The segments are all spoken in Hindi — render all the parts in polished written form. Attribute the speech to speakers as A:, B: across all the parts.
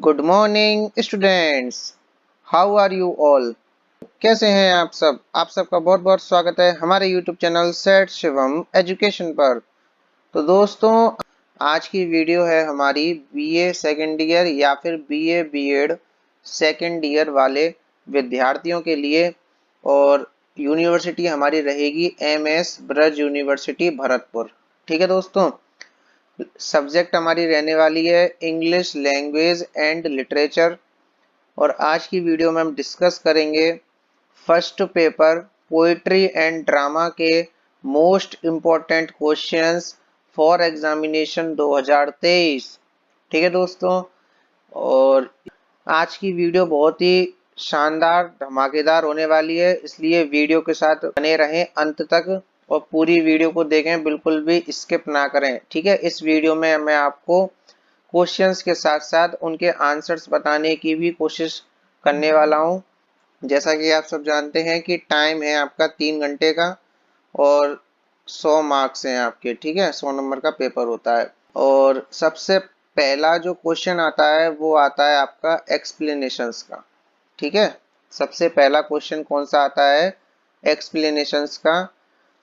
A: Good morning students. How are you all? कैसे हैं आप सबका बहुत बहुत स्वागत है हमारे यूट्यूब चैनल सेठ शिवम एजुकेशन पर। तो दोस्तों, आज की वीडियो है हमारी बीए सेकेंड ईयर या फिर बीए बीएड सेकेंड ईयर वाले विद्यार्थियों के लिए। और यूनिवर्सिटी हमारी रहेगी एमएस ब्रज यूनिवर्सिटी भरतपुर। ठीक है दोस्तों, सब्जेक्ट हमारी रहने वाली है इंग्लिश लैंग्वेज एंड लिटरेचर। और आज की वीडियो में हम डिस्कस करेंगे first paper poetry and drama के most important questions for examination 2023। ठीक है दोस्तों, और आज की वीडियो बहुत ही शानदार धमाकेदार होने वाली है, इसलिए वीडियो के साथ बने रहें अंत तक और पूरी वीडियो को देखें, बिल्कुल भी स्किप ना करें। ठीक है, इस वीडियो में मैं आपको क्वेश्चंस के साथ साथ उनके आंसर्स बताने की भी कोशिश करने वाला हूं। जैसा कि आप सब जानते हैं कि टाइम है आपका 3 घंटे का और 100 मार्क्स हैं आपके। ठीक है, 100 नंबर का पेपर होता है। और सबसे पहला जो क्वेश्चन आता है वो आता है आपका एक्सप्लेनेशंस का। ठीक है, सबसे पहला क्वेश्चन कौन सा आता है? एक्सप्लेनेशंस का।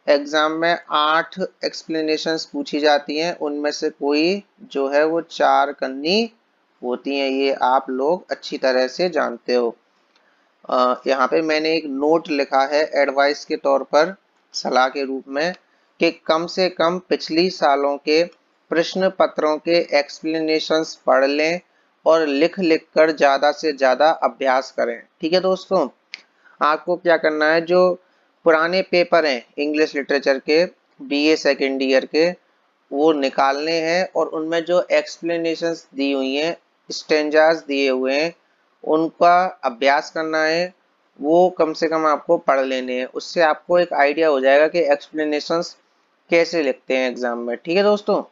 A: एग्जाम में 8 एक्सप्लेनेशंस पूछी जाती हैं, उनमें से कोई जो है वो 4 करनी होती हैं, ये आप लोग अच्छी तरह से जानते हो। यहाँ पे मैंने एक नोट लिखा है एडवाइस के तौर पर, सलाह के रूप में, कि कम से कम पिछली सालों के प्रश्न पत्रों के एक्सप्लेनेशंस पढ़ लें और लिख लिख कर ज़्यादा से ज़्यादा अभ्यास करें। ठीक है दोस्तों, आपको क्या करना है, जो पुराने पेपर हैं इंग्लिश लिटरेचर के बीए सेकेंड ईयर के, वो निकालने हैं और उनमें जो एक्सप्लेनेशंस दी हुई हैं, स्टेंजास दिए हुए हैं, उनका अभ्यास करना है। वो कम से कम आपको पढ़ लेने हैं, उससे आपको एक आइडिया हो जाएगा कि एक्सप्लेनेशंस कैसे लिखते हैं एग्जाम में। ठीक है दोस्तों,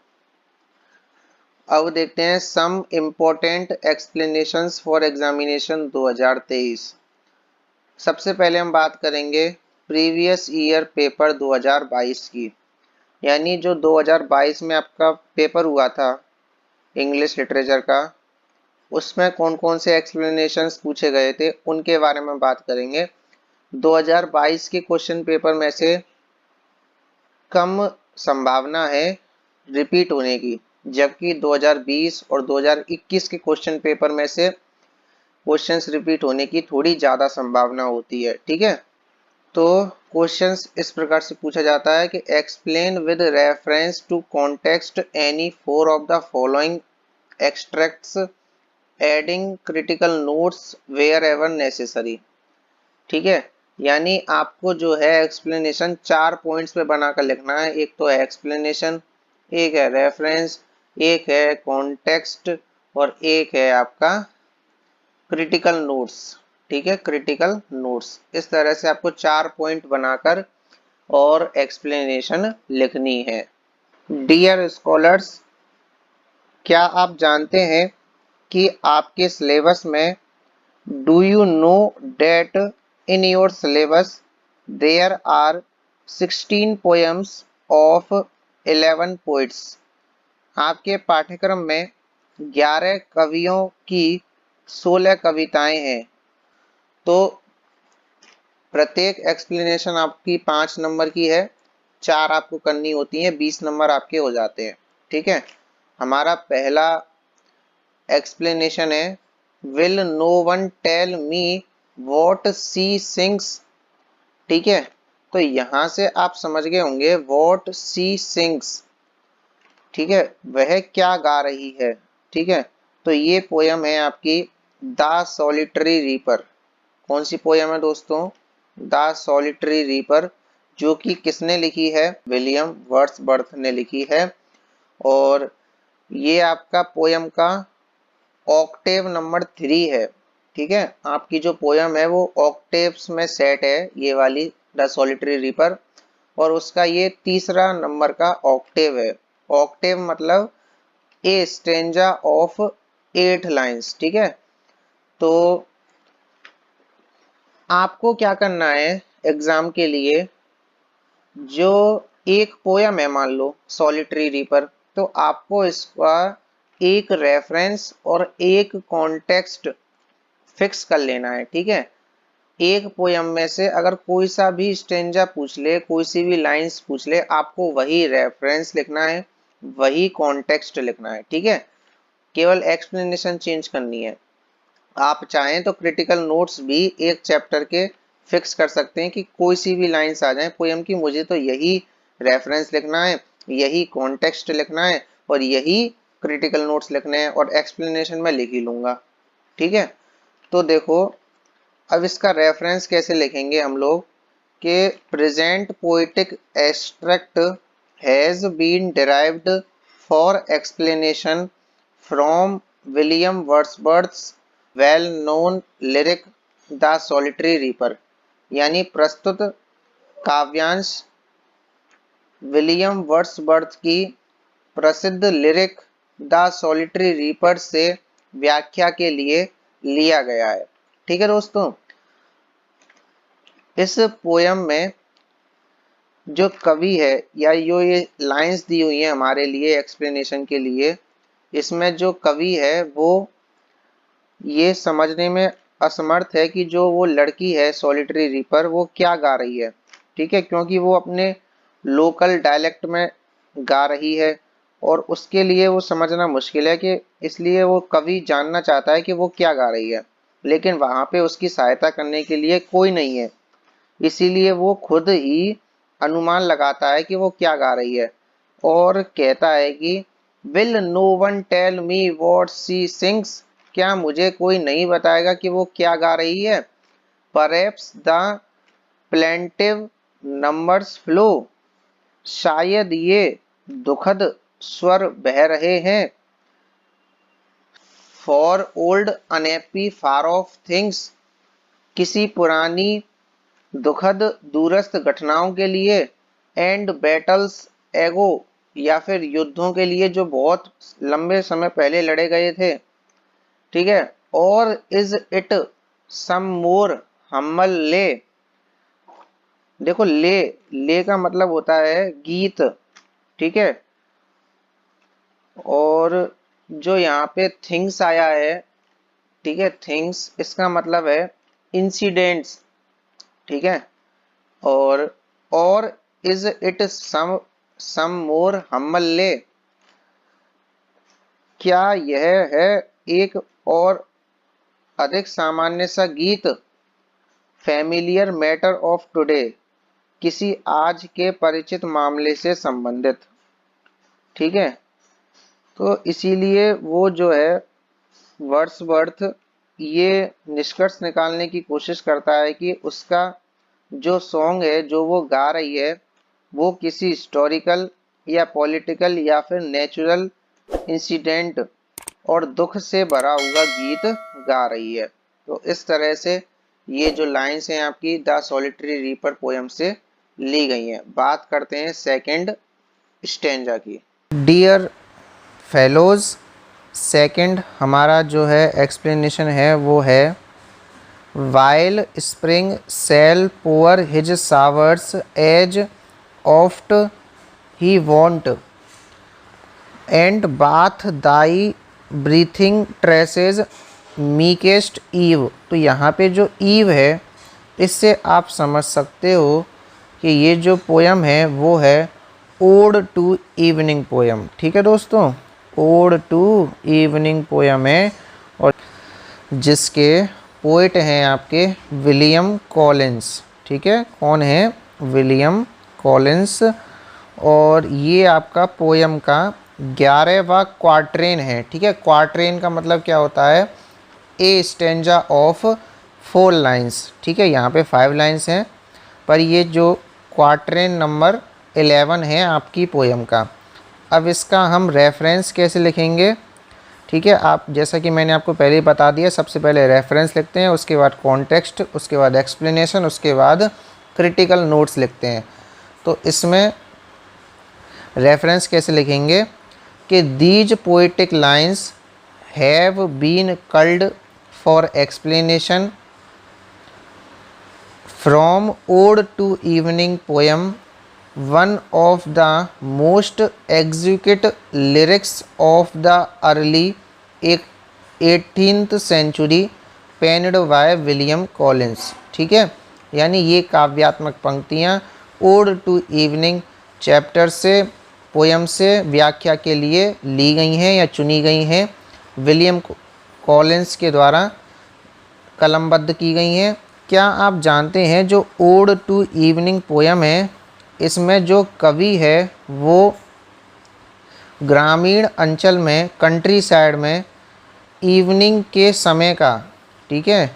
A: अब देखते हैं some important explanations for examination 2023। सबसे पहले हम बात करेंगे प्रीवियस ईयर पेपर 2022 की, यानी जो 2022 में आपका पेपर हुआ था इंग्लिश लिटरेचर का, उसमें कौन कौन से एक्सप्लेनेशंस पूछे गए थे उनके बारे में बात करेंगे। 2022 के क्वेश्चन पेपर में से कम संभावना है रिपीट होने की, जबकि 2020 और 2021 के क्वेश्चन पेपर में से क्वेश्चंस रिपीट होने की थोड़ी ज़्यादा संभावना होती है। ठीक है, तो क्वेश्चंस इस प्रकार से पूछा जाता है कि explain with reference to context any four of the following extracts adding critical notes wherever necessary. ठीक है, यानी आपको जो है एक्सप्लेनेशन 4 पॉइंट्स पे बनाकर लिखना है। एक तो है एक्सप्लेनेशन, एक है रेफरेंस, एक है कॉन्टेक्स्ट और एक है आपका क्रिटिकल नोट्स। ठीक है, क्रिटिकल नोट्स। इस तरह से आपको 4 पॉइंट बनाकर और एक्सप्लेनेशन लिखनी है। डियर स्कॉलर्स, क्या आप जानते हैं कि आपके सिलेबस में, do you know that in your syllabus there are 16 poems of 11 poets. आपके पाठ्यक्रम में 11 कवियों की 16 कविताएं हैं। तो प्रत्येक एक्सप्लेनेशन आपकी 5 नंबर की है, 4 आपको करनी होती है, 20 नंबर आपके हो जाते हैं। ठीक है, हमारा पहला एक्सप्लेनेशन है, will no one tell me what she sings. ठीक है, तो यहां से आप समझ गए होंगे वॉट सी सिंग्स। ठीक है, वह क्या गा रही है। ठीक है, तो ये पोयम है आपकी द सॉलिटरी रीपर। कौन सी पोयम है दोस्तों? द सॉलिटरी रीपर, जो कि किसने लिखी है? विलियम वर्ड्सवर्थ ने लिखी है। और ये आपका पोयम का ऑक्टेव नंबर 3 है। ठीक है, आपकी जो पोयम है वो ऑक्टेव्स में सेट है, ये वाली द सॉलिटरी रीपर, और उसका ये तीसरा नंबर का ऑक्टेव है। ऑक्टेव मतलब ए स्टेंजा ऑफ 8 लाइन्स। ठीक है, तो आपको क्या करना है एग्जाम के लिए, जो एक पोयम है मान लो सॉलिटरी रीपर, तो आपको इसका एक रेफरेंस और एक कॉन्टेक्स्ट फिक्स कर लेना है। ठीक है, एक पोयम में से अगर कोई सा भी स्टेंजा पूछ ले, कोई सी भी लाइंस पूछ ले, आपको वही रेफरेंस लिखना है, वही कॉन्टेक्स्ट लिखना है। ठीक है, केवल एक्सप्लेनेशन चेंज करनी है। आप चाहें तो क्रिटिकल नोट्स भी एक चैप्टर के फिक्स कर सकते हैं कि कोई सी भी लाइंस आ जाए पोयम की, मुझे तो यही रेफरेंस लिखना है, यही कॉन्टेक्स्ट लिखना है और यही क्रिटिकल नोट्स लिखने हैं और एक्सप्लेनेशन मैं लिख ही लूंगा। ठीक है, तो देखो अब इसका रेफरेंस कैसे लिखेंगे हम लोग कि present poetic extract has been derived for explanation from William Wordsworth well known lyric the solitary reaper. यानी प्रस्तुत काव्यांश विलियम वर्ड्सवर्थ की प्रसिद्ध लिरिक द सॉलिटरी रीपर से व्याख्या के लिए लिया गया है। ठीक है दोस्तों, इस पोयम में जो कवि है या जो ये लाइंस दी हुई है हमारे लिए एक्सप्लेनेशन के लिए, इसमें जो कवि है वो ये समझने में असमर्थ है कि जो वो लड़की है सॉलिटरी रीपर वो क्या गा रही है। ठीक है, क्योंकि वो अपने लोकल डायलेक्ट में गा रही है और उसके लिए वो समझना मुश्किल है कि इसलिए वो कवि जानना चाहता है कि वो क्या गा रही है, लेकिन वहां पे उसकी सहायता करने के लिए कोई नहीं है, इसीलिए वो खुद ही अनुमान लगाता है कि वो क्या गा रही है और कहता है कि will no one tell me what she sings, क्या मुझे कोई नहीं बताएगा कि वो क्या गा रही है। Perhaps the plaintiff numbers flow, शायद ये दुखद स्वर बह रहे हैं। For old unhappy far of things, किसी पुरानी दुखद दूरस्थ घटनाओं के लिए। एंड बैटल्स एगो, या फिर युद्धों के लिए जो बहुत लंबे समय पहले लड़े गए थे। ठीक है, और इज इट सम मोर हम्मल ले, देखो ले का मतलब होता है गीत। ठीक है, और जो यहाँ पे थिंग्स आया है, ठीक है, थिंग्स इसका मतलब है इंसिडेंट्स। ठीक है, और इज इट सम मोर हम्मल ले, क्या यह है एक और अधिक सामान्य सा गीत। फैमिलियर मैटर ऑफ टुडे, किसी आज के परिचित मामले से संबंधित। ठीक है, तो इसीलिए वो जो है वर्ड्सवर्थ ये निष्कर्ष निकालने की कोशिश करता है कि उसका जो सॉन्ग है जो वो गा रही है वो किसी हिस्टोरिकल या पॉलिटिकल या फिर नेचुरल इंसिडेंट और दुख से भरा हुआ गीत गा रही है। तो इस तरह से ये जो लाइंस हैं आपकी द सॉलिटरी रीपर पोयम से ली गई हैं। बात करते हैं सेकंड स्टेंजा की। डियर फेलोज, सेकंड हमारा जो है एक्सप्लेनेशन है वो है while spring shall pour his showers as oft he wont and bathe thy breathing tresses meekest Eve. तो यहाँ पे जो ईव है इससे आप समझ सकते हो कि ये जो पोयम है वो है ओड टू इवनिंग पोयम। ठीक है दोस्तों, ओड टू इवनिंग पोयम है और जिसके पोइट हैं आपके विलियम कॉलिंस। ठीक है, कौन है? William Collins. और ये आपका पोयम का 11वां क्वार्ट्रेन है। ठीक है, क्वार्ट्रेन का मतलब क्या होता है? ए स्टेंजा ऑफ 4 लाइन्स। ठीक है, यहाँ पे 5 लाइन्स हैं पर ये जो क्वार्ट्रेन नंबर 11 है आपकी पोयम का। अब इसका हम रेफरेंस कैसे लिखेंगे? ठीक है, आप जैसा कि मैंने आपको पहले ही बता दिया, सबसे पहले रेफरेंस लिखते हैं, उसके बाद कॉन्टेक्स्ट, उसके बाद एक्सप्लेनेशन, उसके बाद क्रिटिकल नोट्स लिखते हैं। तो इसमें रेफरेंस कैसे लिखेंगे कि these poetic lines have been culled for explanation from ode to evening poem one of the most exquisite lyrics of the early 18th century penned by William Collins. ठीक है, यानी ये काव्यात्मक पंक्तियाँ ओड टू इवनिंग चैप्टर से पोयम से व्याख्या के लिए ली गई हैं या चुनी गई हैं, विलियम कॉलिंस के द्वारा कलमबद्ध की गई हैं। क्या आप जानते हैं जो ओड टू इवनिंग पोयम है, इसमें जो कवि है वो ग्रामीण अंचल में, कंट्री साइड में इवनिंग के समय का, ठीक है,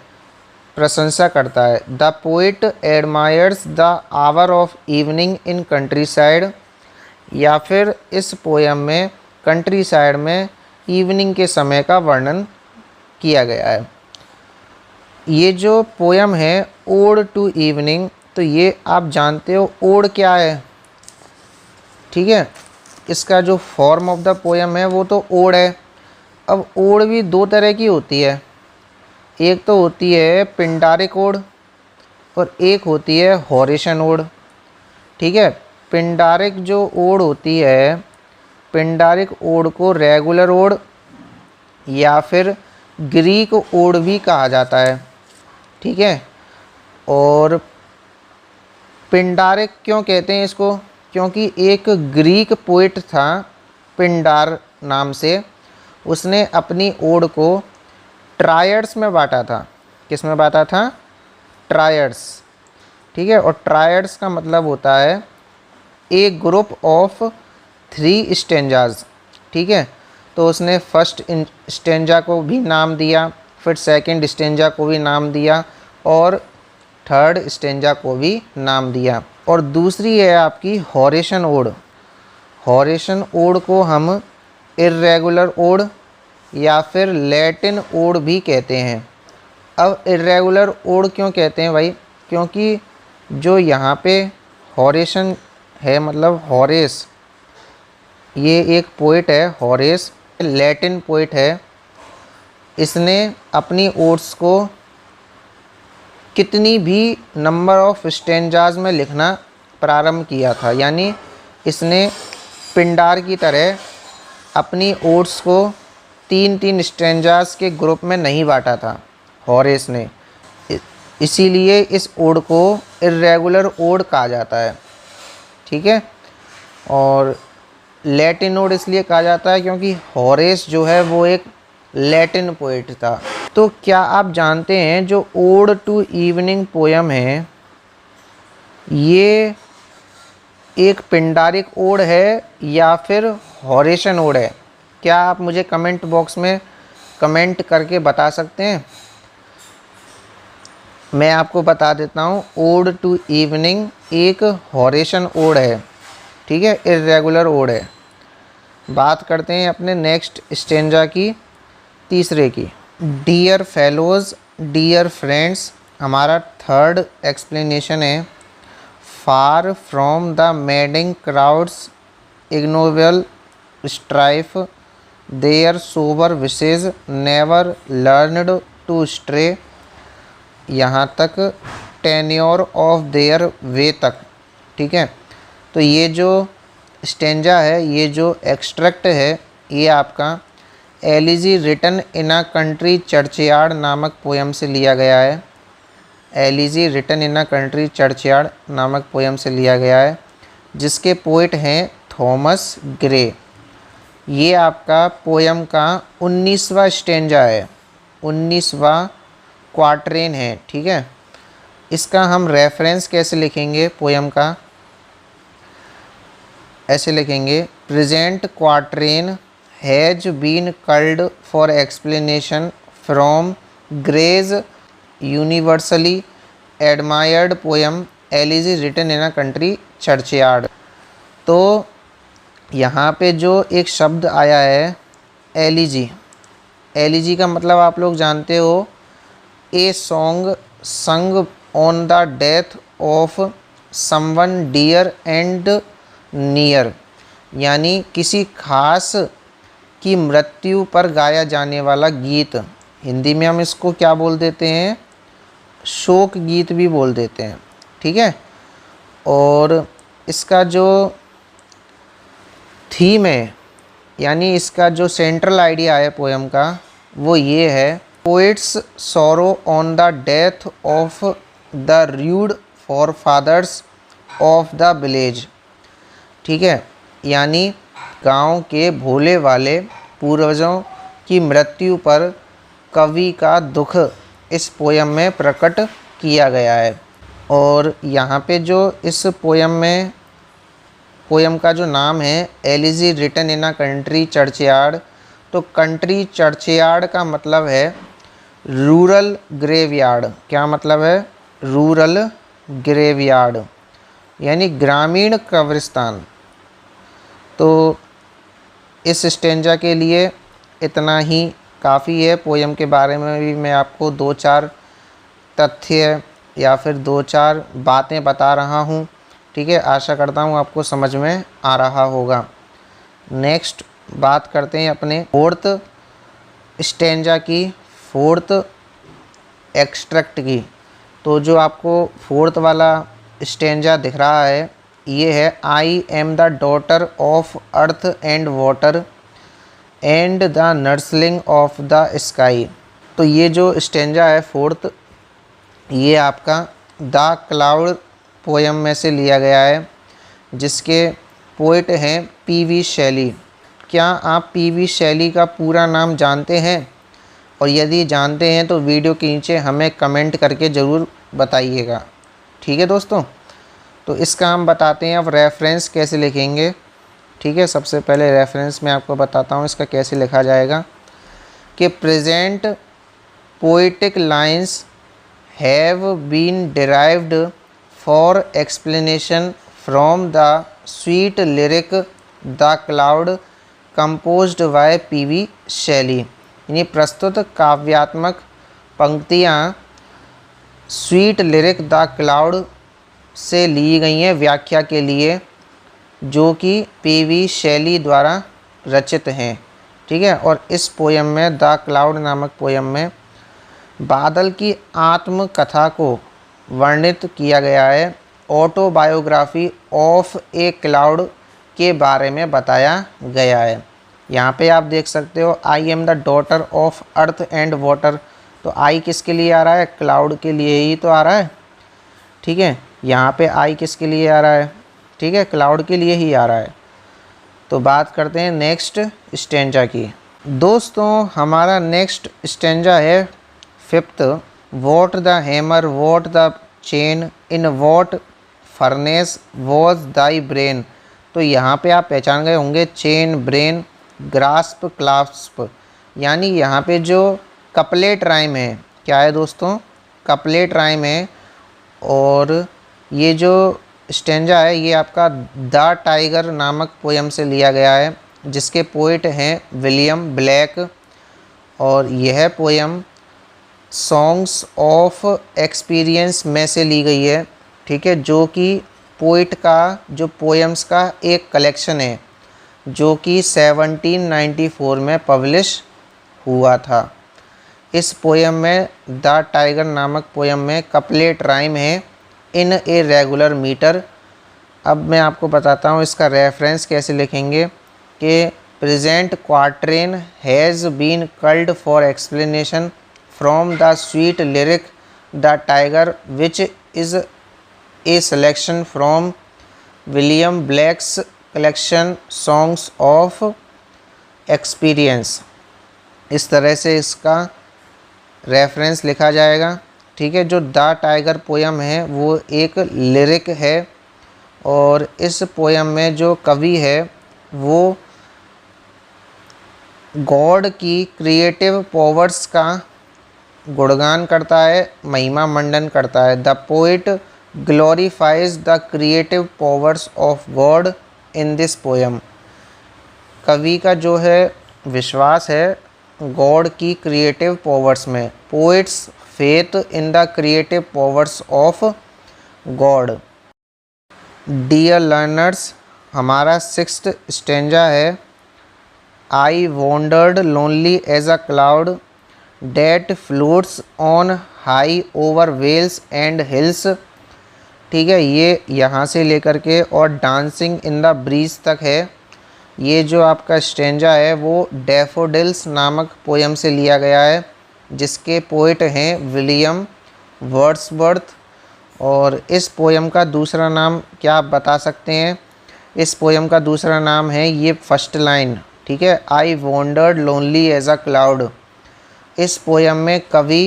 A: प्रशंसा करता है। The poet admires the hour of evening in country side, या फिर इस पोयम में कंट्री साइड में इवनिंग के समय का वर्णन किया गया है। ये जो पोयम है ओड टू इवनिंग, तो ये आप जानते हो ओड क्या है, ठीक है, इसका जो फॉर्म ऑफ द पोयम है वो तो ओड है। अब ओड भी दो तरह की होती है, एक तो होती है पिंडारिक ओड और एक होती है हॉरेशन ओड। ठीक है, पिंडारिक जो ओड होती है, पिंडारिक ओड को रेगुलर ओड या फिर ग्रीक ओड भी कहा जाता है। ठीक है, और पिंडारिक क्यों कहते हैं इसको, क्योंकि एक ग्रीक पोइट था पिंडार नाम से, उसने अपनी ओड को ट्रायड्स में बांटा था। किस में बांटा था? ट्रायड्स। ठीक है, और ट्रायड्स का मतलब होता है ए ग्रुप ऑफ 3 स्टेंजाज। ठीक है, तो उसने फर्स्ट स्टेंजा को भी नाम दिया, फिर सेकंड स्टेंजा को भी नाम दिया और थर्ड स्टेंजा को भी नाम दिया। और दूसरी है आपकी हॉरेशन ओड। हॉरेशन ओड को हम इर्रेगुलर ओड या फिर लैटिन ओड भी कहते हैं। अब इर्रेगुलर ओड क्यों कहते हैं भाई? क्योंकि जो यहाँ पे हॉरेशन है, मतलब हॉरेस, ये एक पोइट है, हॉरेस लैटिन पोइट है। इसने अपनी ओड्स को कितनी भी नंबर ऑफ स्टेंजाज में लिखना प्रारंभ किया था, यानी इसने पिंडार की तरह अपनी ओड्स को 3-3 स्टेंजाज के ग्रुप में नहीं बांटा था हॉरेस ने। इसीलिए इस ओड को इर्रेगुलर ओड कहा जाता है। ठीक है, और लैटिन ओड इसलिए कहा जाता है क्योंकि हॉरेस जो है वो एक लैटिन पोइट था। तो क्या आप जानते हैं जो ओड टू इवनिंग पोयम है, ये एक पिंडारिक ओड है या फिर हॉरेशन ओड है? क्या आप मुझे कमेंट बॉक्स में कमेंट करके बता सकते हैं? मैं आपको बता देता हूँ, ओड टू इवनिंग एक हॉरेशन ओड है। ठीक है, इर्रेगुलर ओड है। बात करते हैं अपने नेक्स्ट स्टेंजा की, तीसरे की। डियर फेलोज़, डियर फ्रेंड्स, हमारा थर्ड एक्सप्लेनेशन है। Far from the madding crowd's ignoble strife, their sober wishes never learned to stray, यहाँ तक टेन्योर ऑफ देयर वे तक। ठीक है, तो ये जो स्टेंजा है, ये जो एक्सट्रैक्ट है, ये आपका elegy written in a country churchyard नामक पोयम से लिया गया है। Elegy written in a country churchyard नामक पोयम से लिया गया है, जिसके पोइट हैं थॉमस ग्रे। ये आपका पोयम का 19वां स्टेंजा है, 19वां क्वार्टरेन है। ठीक है, इसका हम रेफरेंस कैसे लिखेंगे पोयम का? ऐसे लिखेंगे, present quatrain has been culled for explanation from Gray's universally admired poem elegy written in a country churchyard. तो यहाँ पे जो एक शब्द आया है एलिजी, एलिजी का मतलब आप लोग जानते हो, a song sung on the death of someone dear and near, यानी किसी खास की मृत्यु पर गाया जाने वाला गीत। हिंदी में हम इसको क्या बोल देते हैं? शोक गीत भी बोल देते हैं। ठीक है, और इसका जो थीम है, यानी इसका जो सेंट्रल आइडिया है पोयम का, वो ये है, poet's sorrow on the death of the rude forefathers of the village. ठीक है, यानी गांव के भोले वाले पूर्वजों की मृत्यु पर कवि का दुख इस पोयम में प्रकट किया गया है। और यहाँ पे जो इस पोयम का जो नाम है, elegy written in a country churchyard, तो कंट्री चर्चयार्ड का मतलब है रूरल ग्रेवयार्ड। क्या मतलब है? रूरल ग्रेवयार्ड, यानी ग्रामीण कब्रिस्तान। तो इस स्टेंजा के लिए इतना ही काफ़ी है। पोयम के बारे में भी मैं आपको 2-4 तथ्य या फिर 2-4 बातें बता रहा हूँ। ठीक है, आशा करता हूँ आपको समझ में आ रहा होगा। नेक्स्ट बात करते हैं अपने फोर्थ स्टेंजा की, फोर्थ एक्सट्रैक्ट की। तो जो आपको फोर्थ वाला स्टेंजा दिख रहा है, ये है, I am the daughter of earth and water and the nursling of the sky. तो ये जो स्टेंजा है फोर्थ, ये आपका द क्लाउड पोयम में से लिया गया है, जिसके पोइट हैं पी.वी. शैली। क्या आप पी.वी. शैली का पूरा नाम जानते हैं? और यदि जानते हैं तो वीडियो के नीचे हमें कमेंट करके ज़रूर बताइएगा। ठीक है दोस्तों, तो इसका हम बताते हैं अब रेफरेंस कैसे लिखेंगे। ठीक है, सबसे पहले रेफरेंस मैं आपको बताता हूँ इसका कैसे लिखा जाएगा, कि present poetic lines have been derived for explanation from the sweet lyric the cloud composed by P V. Shelley. यानी प्रस्तुत काव्यात्मक पंक्तियाँ स्वीट लिरिक द क्लाउड से ली गई हैं व्याख्या के लिए, जो कि पी.वी. शैली द्वारा रचित हैं। ठीक है, और इस पोयम में, द क्लाउड नामक पोयम में, बादल की आत्मकथा को वर्णित किया गया है। ऑटोबायोग्राफी ऑफ ए क्लाउड के बारे में बताया गया है। यहाँ पे आप देख सकते हो, आई am the daughter of earth and water. तो आई किसके लिए आ रहा है? क्लाउड के लिए ही तो आ रहा है। ठीक है, यहाँ पे आई किसके लिए आ रहा है? ठीक है, क्लाउड के लिए ही आ रहा है। तो बात करते हैं नेक्स्ट स्टेंजा की। दोस्तों, हमारा नेक्स्ट स्टेंजा है fifth, what the hammer what the chain in what furnace was thy brain. तो यहाँ पे आप पहचान गए होंगे, चेन, ब्रेन, ग्रास्प, क्लास्प। यानी यहाँ पे जो कपलेट राइम है, क्या है दोस्तों? कपलेट राइम है। और ये जो स्टेंजा है, ये आपका द टाइगर नामक पोयम से लिया गया है, जिसके पोइट हैं विलियम ब्लैक। और यह पोयम सॉन्ग्स ऑफ एक्सपीरियंस में से ली गई है। ठीक है, जो कि पोइट का जो पोएम्स का एक कलेक्शन है, जो कि 1794 में पब्लिश हुआ था। इस पोयम में, द टाइगर नामक पोयम में, कपलेट राइम है इन ए रेगुलर मीटर। अब मैं आपको बताता हूँ इसका रेफरेंस कैसे लिखेंगे, कि present quatrain has been culled for explanation from the sweet lyric the tiger which is a selection from William Blake's collection songs of experience. इस तरह से इसका रेफरेंस लिखा जाएगा। ठीक है, जो द टाइगर पोयम है वो एक लिरिक है, और इस पोयम में जो कवि है वो गॉड की क्रिएटिव पावर्स का गुणगान करता है, महिमा मंडन करता है। The poet glorifies the creative powers of God in this poem. कवि का जो है विश्वास है गॉड की क्रिएटिव पावर्स में। Poet's faith in the creative powers of God. Dear learners, हमारा सिक्स्थ स्टेंजा है, I wandered lonely as a cloud that floats on high over vales and hills ठीक है, ये यहाँ से लेकर के और डांसिंग इन द ब्रीज तक है। ये जो आपका स्टेंजा है वो डैफोडिल्स नामक पोयम से लिया गया है, जिसके पोइट हैं विलियम वर्ड्सवर्थ। और इस पोयम का दूसरा नाम क्या आप बता सकते हैं? इस पोयम का दूसरा नाम है, ये फर्स्ट लाइन, ठीक है, I wandered lonely as a cloud. इस पोयम में कवि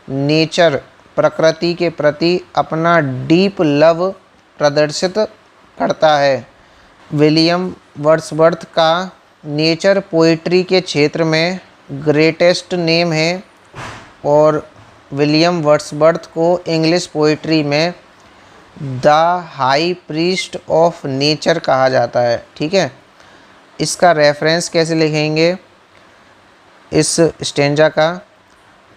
A: नेचर, प्रकृति के प्रति अपना डीप लव प्रदर्शित करता है। विलियम वर्ड्सवर्थ का नेचर पोइट्री के क्षेत्र में ग्रेटेस्ट नेम है और विलियम वर्ड्सवर्थ को इंग्लिश पोइट्री में the high priest of nature कहा जाता है। ठीक है, इसका रेफरेंस कैसे लिखेंगे इस स्टेंजा का?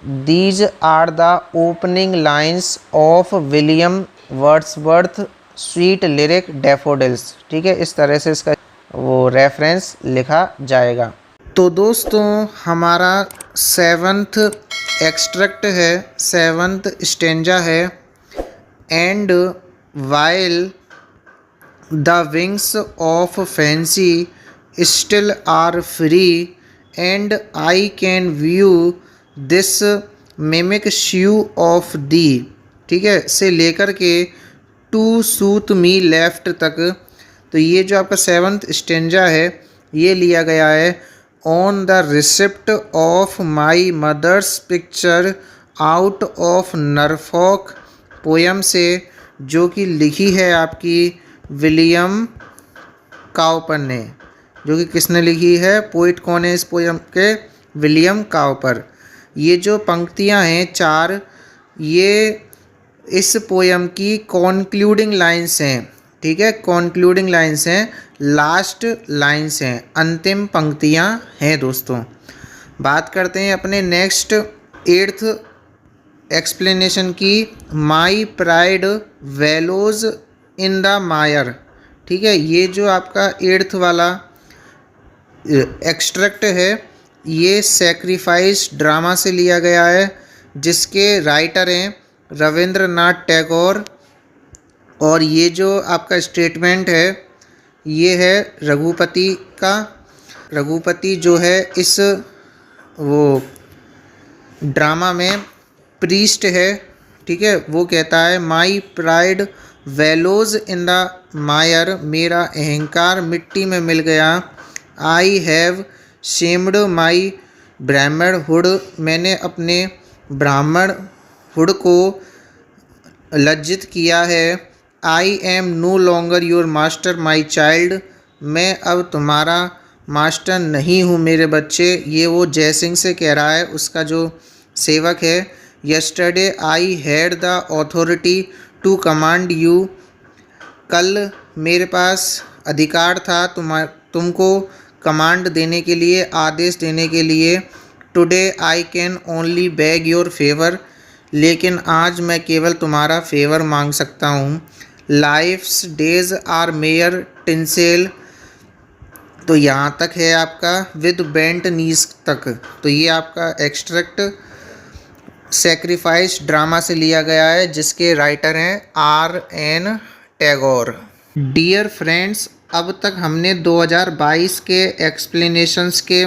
A: These are the opening lines of William Wordsworth sweet lyric daffodils. ठीक है, इस तरह से इसका वो रेफरेंस लिखा जाएगा। तो दोस्तों, हमारा 7th एक्सट्रैक्ट है, 7th स्टेंजा है। And while the wings of fancy still are free and I can view this mimic show of thee, ठीक है, से लेकर के टू सूत मी लेफ्ट तक। तो ये जो आपका 7th स्टेंजा है ये लिया गया है on the receipt of my mother's picture out of Norfolk poem से, जो कि लिखी है आपकी विलियम काउपर ने। जो कि किसने लिखी है? पोइट कौन है इस पोयम के? William Cowper. ये जो पंक्तियां हैं 4, ये इस पोयम की कॉन्क्लूडिंग लाइन्स हैं। ठीक है, कॉन्क्लूडिंग लाइन्स हैं, लास्ट लाइन्स हैं, अंतिम पंक्तियां हैं दोस्तों। बात करते हैं अपने नेक्स्ट 8th एक्सप्लेनेशन की। My pride values in the मायर। ठीक है, ये जो आपका 8th वाला एक्सट्रैक्ट है ये सैक्रिफाइस ड्रामा से लिया गया है, जिसके राइटर हैं रविंद्रनाथ टैगोर। और ये जो आपका स्टेटमेंट है ये है रघुपति का। रघुपति जो है इस वो ड्रामा में प्रीस्ट है। ठीक है, वो कहता है my pride values in the मायर, मेरा अहंकार मिट्टी में मिल गया। आई हैव शेम्ड माई ब्राह्मण हुड, मैंने अपने ब्राह्मण हुड को लज्जित किया है। I am no longer your master my child, मैं अब तुम्हारा मास्टर नहीं हूँ मेरे बच्चे। ये वो जयसिंह से कह रहा है, उसका जो सेवक है। Yesterday I had the authority to command you, कल मेरे पास अधिकार था तुमको कमांड देने के लिए, आदेश देने के लिए। Today I can only bag your favour, लेकिन आज मैं केवल तुम्हारा फेवर मांग सकता हूँ। लाइफ्स डेज आर मेयर टिंसेल, तो यहाँ तक है आपका विद बेंट नीज तक। तो ये आपका एक्सट्रैक्ट सैक्रिफाइस ड्रामा से लिया गया है, जिसके राइटर हैं R.N. टैगोर। डियर फ्रेंड्स, अब तक हमने 2022 के एक्सप्लेनेशंस के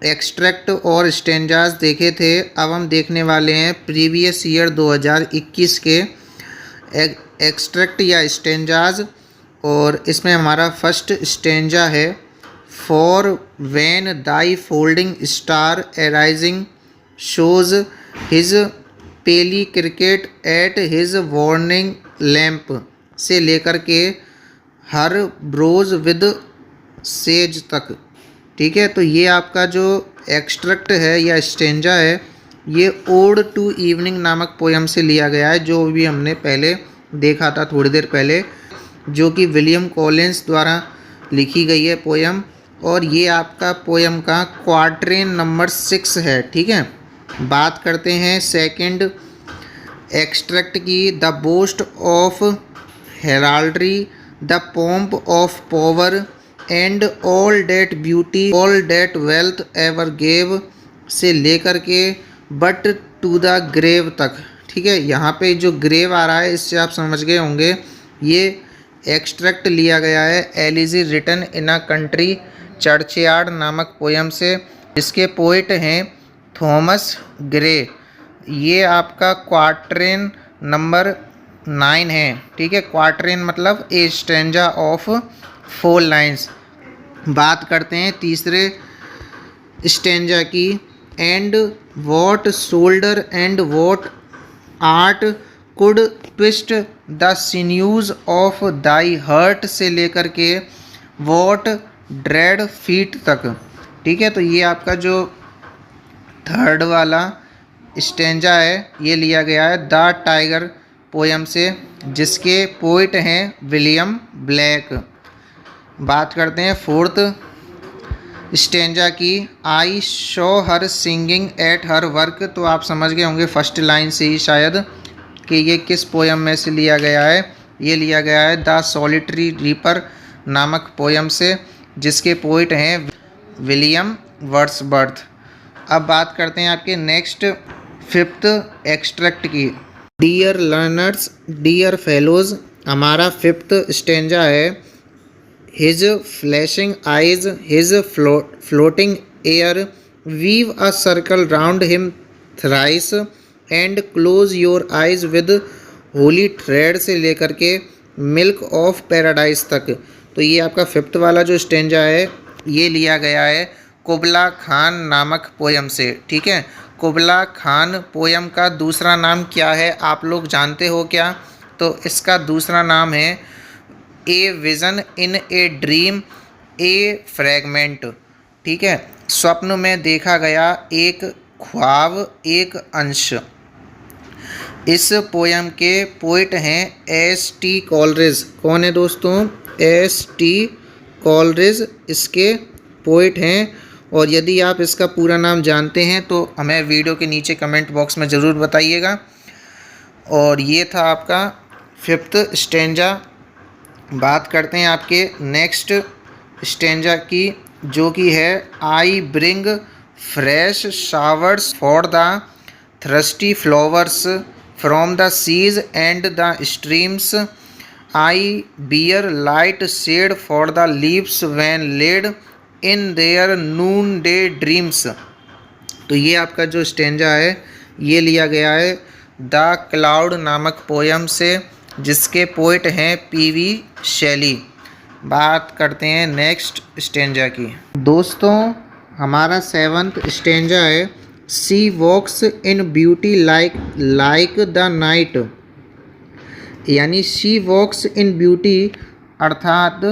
A: एक्सट्रैक्ट और स्टेंजास देखे थे। अब हम देखने वाले हैं प्रीवियस ईयर 2021 के एक्सट्रैक्ट या स्टेंजास। और इसमें हमारा फर्स्ट स्टेंजा है, for when thy folding star arising shows his paly circlet at his warning lamp, से लेकर के हर ब्रोज विद सेज तक। ठीक है, तो ये आपका जो एक्सट्रैक्ट है या स्टेंजा है ये ओड टू इवनिंग नामक पोयम से लिया गया है, जो भी हमने पहले देखा था थोड़ी देर पहले, जो कि विलियम कॉलिंस द्वारा लिखी गई है पोयम। और ये आपका पोयम का क्वार्ट्रेन नंबर 6 है। ठीक है, बात करते हैं सेकंड एक्सट्रैक्ट की। The boast of heraldry, the pomp of power and all that beauty all that wealth ever gave, से लेकर के बट टू द ग्रेव तक। ठीक है, यहाँ पे जो ग्रेव आ रहा है इससे आप समझ गए होंगे ये एक्सट्रैक्ट लिया गया है elegy written in a country churchyard नामक पोयम से, जिसके पोइट हैं थॉमस ग्रे। ये आपका क्वार्ट्रेन नंबर 9 है। ठीक है, क्वार्ट्रेन मतलब ए स्टैंजा ऑफ 4 लाइन्स। बात करते हैं तीसरे स्टैंजा की। And what shoulder and what art could twist the sinews of thy heart से लेकर के वॉट ड्रेड फीट तक। ठीक है, तो ये आपका जो थर्ड वाला स्टेंजा है ये लिया गया है द टाइगर पोयम से, जिसके पोइट हैं विलियम ब्लैक। बात करते हैं फोर्थ स्टेंजा की। I show her singing at her work. तो आप समझ गए होंगे फर्स्ट लाइन से ही शायद कि ये किस पोयम में से लिया गया है। ये लिया गया है द सॉलिटरी रीपर नामक पोयम से, जिसके पोइट हैं विलियम वर्ड्सवर्थ। अब बात करते हैं आपके नेक्स्ट फिफ्थ एक्सट्रैक्ट की। डियर लर्नर्स डियर फेलोज, हमारा फिफ्थ स्टेंजा है। His flashing eyes his floating hair weave a circle round him thrice and close your eyes with holy thread से लेकर के मिल्क ऑफ पैराडाइज तक। तो ये आपका फिफ्थ वाला जो स्टेंजा है ये लिया गया है कुबला खान नामक पोयम से। ठीक है, कुबला खान पोयम का दूसरा नाम क्या है आप लोग जानते हो क्या? तो इसका दूसरा नाम है a vision in a dream a fragment. ठीक है, स्वप्न में देखा गया एक ख्वाब एक अंश। इस पोयम के पोइट हैं एस.टी. कॉलरिज। कौन है दोस्तों? एस.टी. कॉलरिज इसके पोइट हैं। और यदि आप इसका पूरा नाम जानते हैं तो हमें वीडियो के नीचे कमेंट बॉक्स में ज़रूर बताइएगा। और ये था आपका फिफ्थ स्टेंजा। बात करते हैं आपके नेक्स्ट स्टेंजा की, जो कि है I bring fresh showers for the thirsty flowers from the seas and the streams I bear light shade for the leaves when laid in their noonday dreams. तो ये आपका जो स्टेंजा है ये लिया गया है द क्लाउड नामक पोयम से, जिसके पोइट हैं पी.वी. शैली। बात करते हैं नेक्स्ट स्टेंजा की। दोस्तों हमारा सेवंथ स्टेंजा है सी वॉक्स इन ब्यूटी लाइक द नाइट। यानी शी वॉक्स इन ब्यूटी अर्थात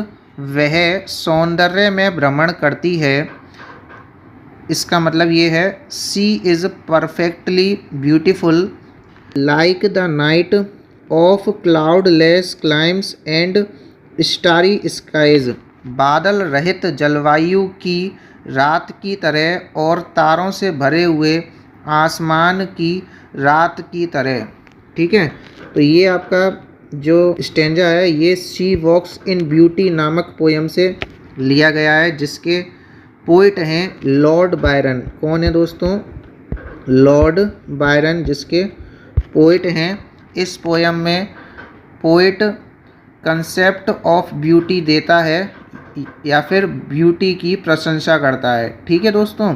A: वह सौंदर्य में भ्रमण करती है। इसका मतलब ये है she is perfectly beautiful like the night of cloudless climes and starry skies. बादल रहित जलवायु की रात की तरह और तारों से भरे हुए आसमान की रात की तरह। ठीक है, तो ये आपका जो स्टेंजा है ये शी वॉक्स इन ब्यूटी नामक पोयम से लिया गया है, जिसके पोइट हैं लॉर्ड बायरन। कौन है दोस्तों? लॉर्ड बायरन, जिसके पोइट हैं। इस पोयम में पोइट कंसेप्ट ऑफ ब्यूटी देता है या फिर ब्यूटी की प्रशंसा करता है। ठीक है दोस्तों,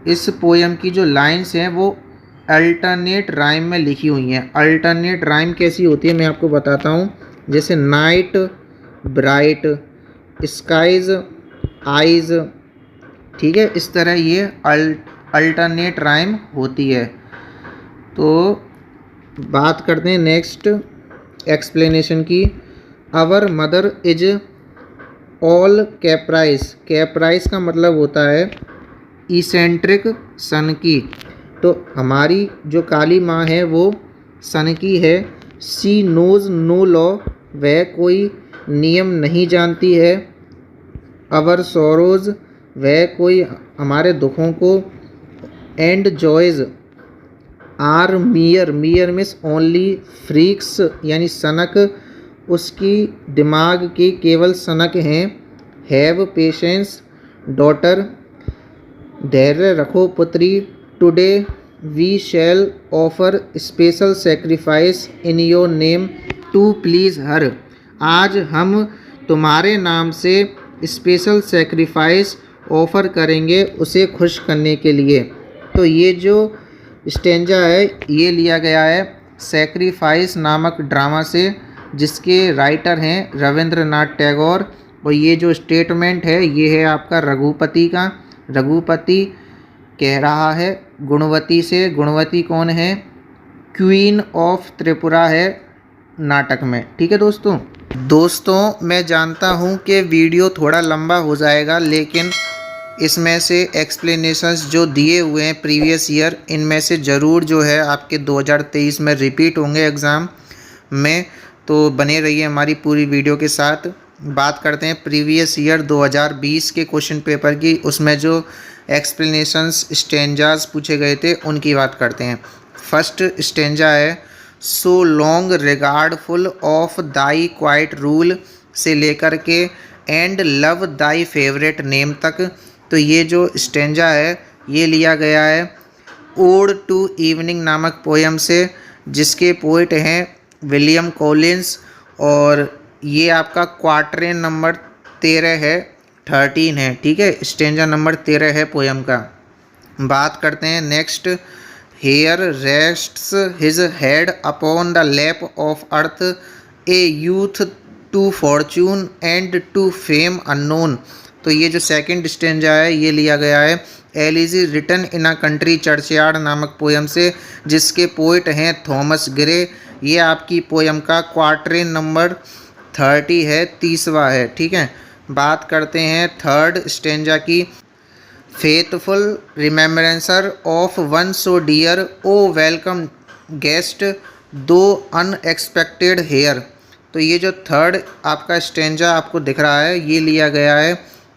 A: इस पोयम की जो लाइन्स हैं वो अल्टरनेट राइम में लिखी हुई हैं। अल्टरनेट राइम कैसी होती है मैं आपको बताता हूँ। जैसे नाइट ब्राइट, स्काइज आइज। ठीक है, इस तरह ये अल्टरनेट राइम होती है। तो बात करते हैं नेक्स्ट एक्सप्लेनेशन की। Our mother is all caprice. Caprice का मतलब होता है इसेंट्रिक सन की। तो हमारी जो काली माँ है वो सन की है। सी नोज नो लॉ, वह कोई नियम नहीं जानती है। अवर सोरोज, वह कोई हमारे दुखों को। And joys are mere, mere means only freaks, यानी सनक उसकी दिमाग की केवल सनक हैं। हैव पेशेंस डॉटर, धैर्य रखो पुत्री। Today we shall offer special sacrifice in your name to please her. आज हम तुम्हारे नाम से स्पेशल सेक्रीफाइस ऑफ़र करेंगे उसे खुश करने के लिए। तो ये जो स्टेंजा है ये लिया गया है सेक्रीफाइस नामक ड्रामा से, जिसके राइटर हैं रविंद्रनाथ टैगोर। और ये जो स्टेटमेंट है ये है आपका रघुपति का। रघुपति कह रहा है गुणवती से। गुणवती कौन है? क्वीन ऑफ त्रिपुरा है नाटक में। ठीक है दोस्तों मैं जानता हूँ कि वीडियो थोड़ा लंबा हो जाएगा, लेकिन इसमें से एक्सप्लेनेशंस जो दिए हुए हैं प्रीवियस ईयर, इनमें से ज़रूर जो है आपके 2023 में रिपीट होंगे एग्ज़ाम में। तो बने रहिए हमारी पूरी वीडियो के साथ। बात करते हैं प्रीवियस ईयर 2020 के क्वेश्चन पेपर की। उसमें जो एक्सप्लेनेशंस स्टेंजास पूछे गए थे उनकी बात करते हैं। फर्स्ट स्टेंजा है so long regardful of thy quiet rule से लेकर के and love thy favourite name तक। तो ये जो स्टेंजा है ये लिया गया है ओड टू इवनिंग नामक पोएम से, जिसके पोइट हैं विलियम कॉलिंस। और ये आपका क्वार्टरेन नंबर 13 है। ठीक है, स्टेंजा नंबर 13 है पोएम का। बात करते हैं next. Here rests his head upon the lap of earth a youth to fortune and to fame unknown. तो ये जो सेकंड स्टेंजा है ये लिया गया है elegy written in a country churchyard नामक पोएम से, जिसके पोइट हैं थॉमस ग्रे। ये आपकी पोएम का क्वार्टरेन नंबर 30 है, 30वां है। ठीक है, बात करते हैं थर्ड स्टेंजा की। Faithful remembrancer of one so dear O welcome guest though unexpected here. तो ये जो थर्ड आपका स्टेंजा आपको दिख रहा है ये लिया गया है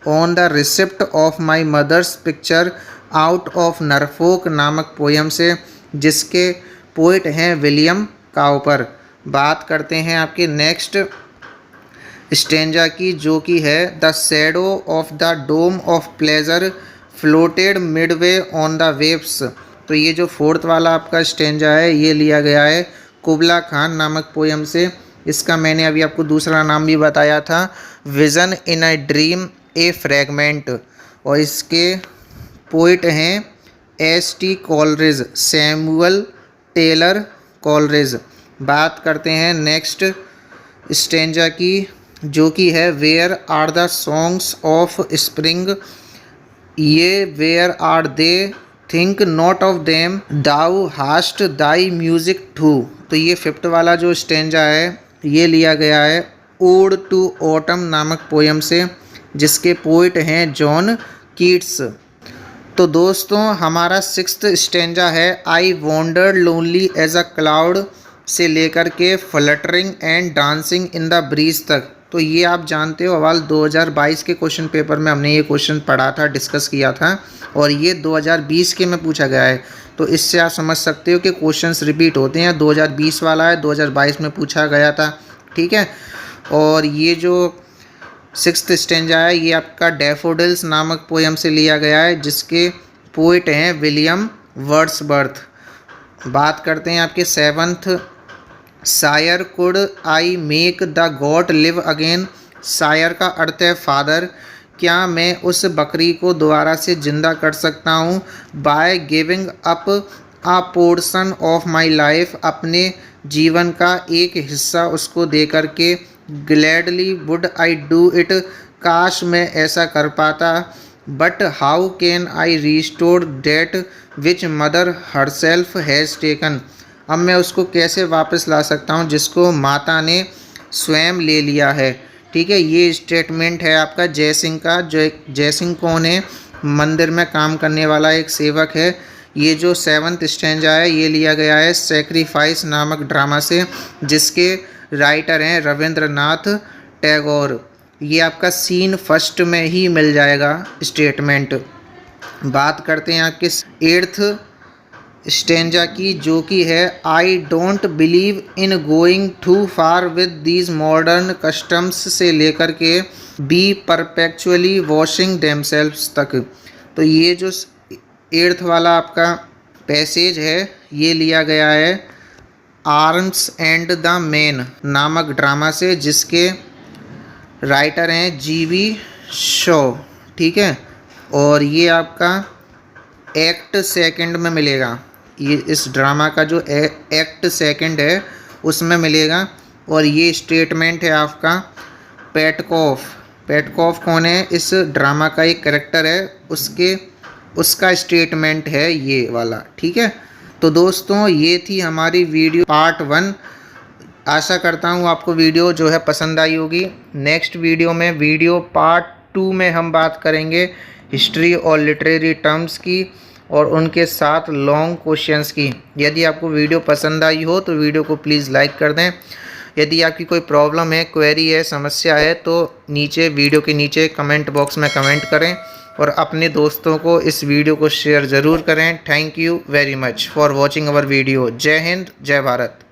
A: on the receipt of my mother's picture out of Norfolk नामक पोएम से, जिसके पोइट हैं विलियम काउपर। बात करते हैं आपके नेक्स्ट स्टेंजा की, जो कि है the shadow of the dome of pleasure floated midway on the waves. तो ये जो फोर्थ वाला आपका स्टेंजा है ये लिया गया है कुबला खान नामक पोएम से। इसका मैंने अभी आपको दूसरा नाम भी बताया था, vision in a dream a fragment. और इसके पोइट हैं S T. Coleridge, Samuel Taylor Coleridge. बात करते हैं नेक्स्ट स्टेंजा की, जो कि है where are the songs of spring ये where are they think not of them thou hast thy music too. तो ये फिफ्थ वाला जो स्टेंजा है ये लिया गया है ओड टू ऑटम नामक पोएम से, जिसके पोइट हैं जॉन कीट्स। तो दोस्तों हमारा सिक्स्थ स्टेंजा है I wandered lonely as a cloud से लेकर के fluttering and dancing in the breeze तक। तो ये आप जानते हो अवाल 2022 के क्वेश्चन पेपर में हमने ये क्वेश्चन पढ़ा था, डिस्कस किया था, और ये 2020 के में पूछा गया है। तो इससे आप समझ सकते हो कि क्वेश्चंस रिपीट होते हैं। 2020 वाला है 2022 में पूछा गया था। ठीक है, और ये जो सिक्स्थ स्टेंजा है ये आपका डैफोडिल्स नामक पोएम से लिया गया है, जिसके पोइट हैं विलियम वर्ड्सवर्थ। बात करते हैं आपके seventh. Sire could I make the got live again. Sire का अर्थ है फादर। क्या मैं उस बकरी को दोबारा से ज़िंदा कर सकता हूँ? By giving up a portion of my life, अपने जीवन का एक हिस्सा उसको दे करके। Gladly would I do it, काश मैं ऐसा कर पाता। But how can I restore that which mother herself has taken. अब मैं उसको कैसे वापस ला सकता हूँ जिसको माता ने स्वयं ले लिया है। ठीक है, ये स्टेटमेंट है आपका जयसिंह का। जो जयसिंह कौन है? मंदिर में काम करने वाला एक सेवक है। ये जो सेवंथ स्टेंजा है ये लिया गया है सेक्रीफाइस नामक ड्रामा से, जिसके राइटर हैं रविंद्रनाथ टैगोर। ये आपका सीन फर्स्ट में ही मिल जाएगा स्टेटमेंट। बात करते हैं आपके एट्थ स्टेंजा की, जो कि है I don't believe in going too far with these modern customs से लेकर के बी परपेचुअली वॉशिंग देमसेल्व्स तक। तो ये जो एट्थ वाला आपका पैसेज है ये लिया गया है आर्म्स एंड द मैन नामक ड्रामा से, जिसके राइटर हैं जीवी शॉ। ठीक है, और ये आपका एक्ट सेकंड में मिलेगा। ये इस ड्रामा का जो एक्ट सेकंड है उसमें मिलेगा। और ये स्टेटमेंट है आपका पेटकॉफ। पेटकॉफ कौन है? इस ड्रामा का एक कैरेक्टर है, उसका स्टेटमेंट है ये वाला। ठीक है, तो दोस्तों ये थी हमारी वीडियो पार्ट 1। आशा करता हूँ आपको वीडियो जो है पसंद आई होगी। नेक्स्ट वीडियो में वीडियो पार्ट 2 में हम बात करेंगे हिस्ट्री और लिटरेरी टर्म्स की और उनके साथ लॉन्ग क्वेश्चंस की। यदि आपको वीडियो पसंद आई हो तो वीडियो को प्लीज़ लाइक कर दें। यदि आपकी कोई प्रॉब्लम है, क्वेरी है, समस्या है तो नीचे वीडियो के नीचे कमेंट बॉक्स में कमेंट करें और अपने दोस्तों को इस वीडियो को शेयर ज़रूर करें। Thank you very much for watching our video. जय हिंद, जय भारत।